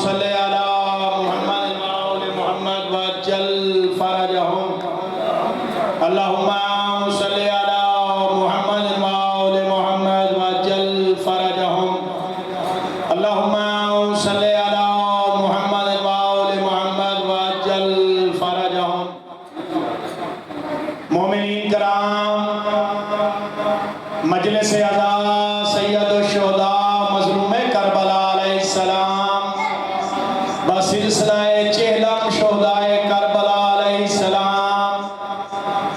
صل على محمد وآل محمد وعجل فرجهم اللهم صل على محمد وآل محمد وعجل فرجهم اللهم صل على محمد وآل محمد وعجل فرجهم مومنین کرام، مجلس عزا سید الشہداء مظلوم کربلا علیہ السلام بسلسلہ چہلم شہداء کربلا علیہ السلام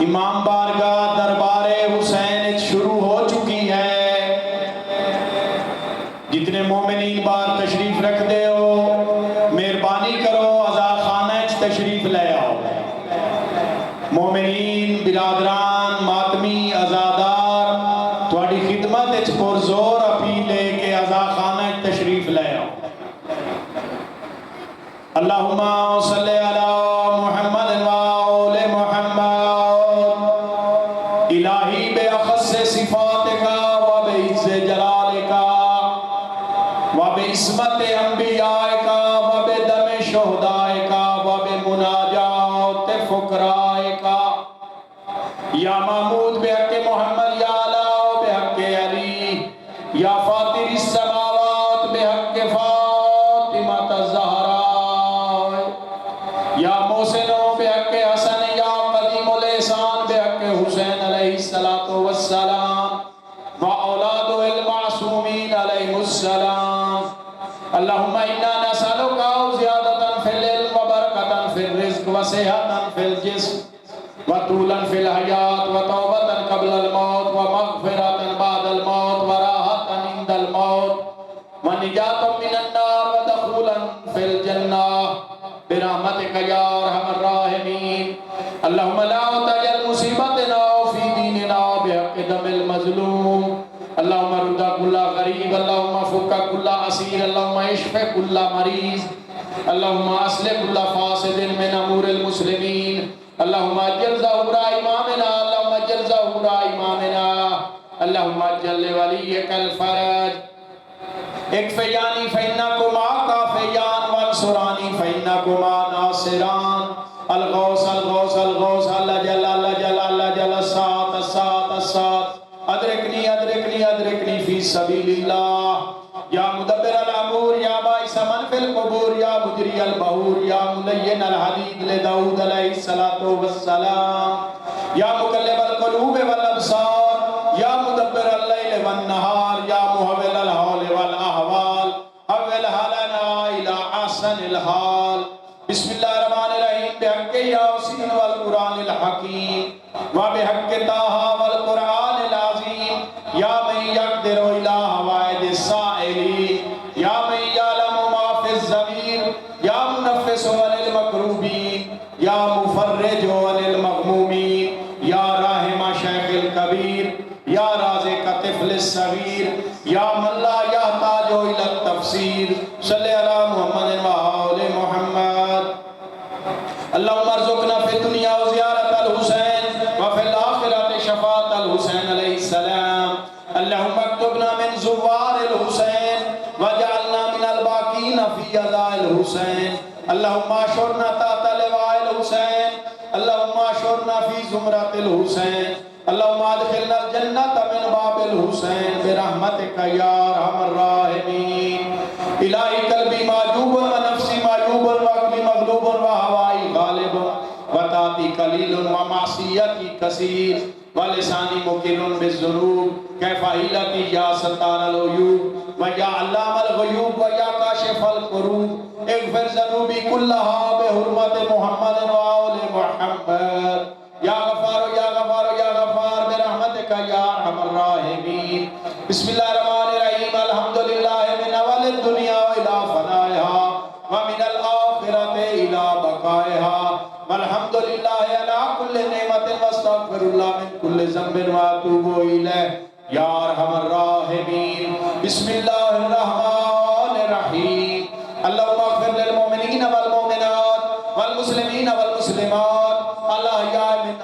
امام بارگاہ دربار حسین شروع ہو چکی ہے۔ جتنے مومنین بار تشریف رکھ دے ہو، مہربانی کرو عزا خانہ تشریف لے آؤ۔ مومنین، برادران، ماتمی، عزادار تھوڑی خدمت اچ پرزور اپیل ہے کہ عزا خانہ تشریف لے آؤ۔ اللہم صلی علی محمد وآل محمد الہی بے اخص صفاتک و بے عز جلالک و بے عصمت انبیائک و بے دم شہدائک و بے مناجات فقرائک یا محمود بے حق محمد یا علا بے حق علی یا فاطر السماوات بے حق فاطمہ الزہراء یا محسن بے حق حسن یا قدیم الاحسان بے حق حسین علیہ السلام و اولاد المعصومین علیہ السلام۔ اللہم انا نسألک زیادتا فی العلم و برکتا فی الرزق و صحتا فی الجسم وطولا فی الحیات وتوبتا قبل الموت ومغفرتا بعد الموت وراحتا عند الموت ونجاتا من النار ودخولا فی الجنہ برحمتک یا ارحم الراحمین۔ اللہم لا تجعل مصیبتنا فی دیننا بحق دم المظلوم۔ اللہم رد کل غریب، اللہم فک کل اسیر، اللہم اشف کل مریض، اللہم اصلح کل فاسد من امور المسلمین، اللہم اجل ظہور امامنا، اللہم اجل ظہور امامنا، اللہم اجل ولیک الفرج۔ اکفیانی فینکما کافیان وانصرانی فینکما ناصران۔ الغوث الغوث الغوث اللہ جل اللہ جل اللہ جل السات السات السات ادرکنی ادرکنی ادرکنی فی سبیل اللہ یا مدبر الامور یا باعث من فی القبور یا مجری البحور یا ملین الحدید لداود علیہ السلام یا مقلب القلوب والابصار یا مدبر اللیل والنہار یا محول الحول والاحوال حول حالنا الى احسن الحال۔ بسم اللہ الرحمن الرحیم بحق یاسین والقرآن الحکیم وبحق طٰہٰ والقرآن العظیم یا من یقدر الی حوائج السائلین یا من یعلم ما فی الضمیر یا منفس عن المکروبین یا مفرج عن المغمومین یا راحم شیخ الکبیر یا رازق طفل الصغیر یا من لا یحتاج الی التفسیر۔ صلی علی محمد وآل محمد۔ اللہم ارزقنا فی الدنیا زیارت الحسین وفی الآخرت شفاعت الحسین علیہ السلام۔ اللہم اکتبنا من زوار الحسین وجعلنا من الباقین فی عزاء الحسین۔ اللہم اشرنا تحت لواء الحسین، اللہم اشرنا فی زمرۃ الحسین، اللہم ادخلنا الجنۃ من باب الحسین برحمتک یا ارحم الراحمین۔ الہی قلبی معجوب و نفسی معجوب و عقلی مغلوب و ہوائی غالب و طاعتی قلیل و معصیتی کثیر ولسانی مقل بالذنوب کیف حیلتی یا ستار العیوب و یا علام الغیوب و یا کاشف الکروب اغفر ذنوبی کلہا بحرمت محمد و آل محمد یا غفار یا غفار یا غفار برحمتک یا ارحم الراحمین۔ بسم اللہ الرحمن الرحیم الحمدللہ من اول الدنیا الى فنائها ومن الآخرة الى بقائها والحمدللہ علی کل نعمت واستغفر اللہ من کل ذنب واتوب الیہ یا ارحم الراحمین۔ بسم اللہ الرحمن الرحیم اللہم اغفر للمؤمنین والمؤمنات والمسلمین والمسلمات الاحیاء من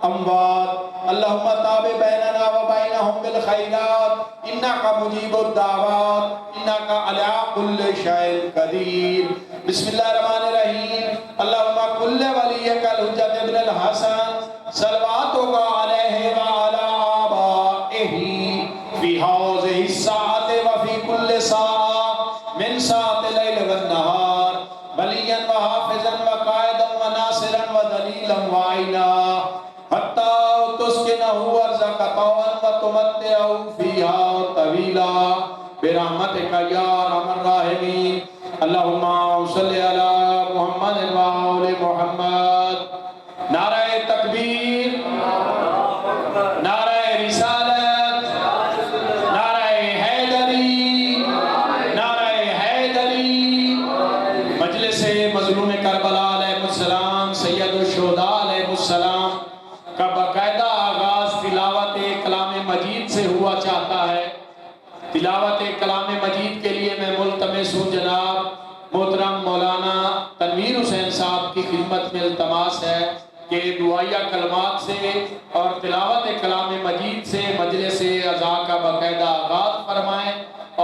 اموات اللہم تاب بیننا و بینہم بالخیرات انکا مجیب الدعوات انکا علی کل شیء قدیر۔ بسم اللہ الرحمن الرحیم۔ اللہم کل ولیک الحجۃ ابن الحسن صلواتک علیہ وعلی آبائہ فی ہذہ الساعۃ وفی کل ساعۃ من ساعۃ اللیل والنہار ولیاً وحافظاً وقائداً وناصراً ودلیلاً وعینا حتی تسکنہ ارضک طوعاً وتمتعہ فیہا طویلا برحمتک یا ارحم الراحمین۔ اللہم صلی علی محمد وآل محمد۔ نعرہ تکبیر، نعرہ رسالت، نعرہ حیدری، نعرہ حیدری۔ مجلس مظلوم کربلا علیہ السلام، سید الشہداء علیہ السلام کا باقاعدہ آغاز تلاوت کلام مجید سے ہوا چاہتا ہے۔ تلاوت کلام مجید کے لیے میں ملتمس ہوں جناب محترم مولانا تنویر حسین صاحب کی خدمت میں التماس ہے کہ دعائیہ کلمات سے اور تلاوت کلام مجید سے مجلس عزا کا باقاعدہ آغاز فرمائیں،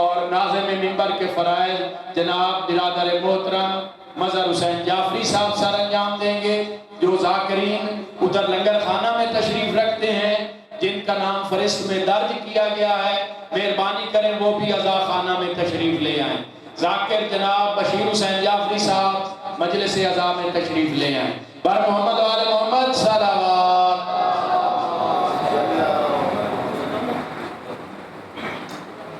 اور ناظم منبر کے فرائض جناب برادر محترم مظہر حسین جعفری صاحب سر انجام دیں گے، جو ذاکرین ادھر لنگر خانہ میں تشریف رکھتے ہیں، جن کا نام فہرست میں درج کیا گیا ہے، مہربانی کریں وہ بھی عزا خانہ میں تشریف لے آئیں۔ ذاکر جناب بشیر حسین جعفری صاحب مجلس عزا میں تشریف لے آئیں۔ بر محمد و آل محمد صلی اللہ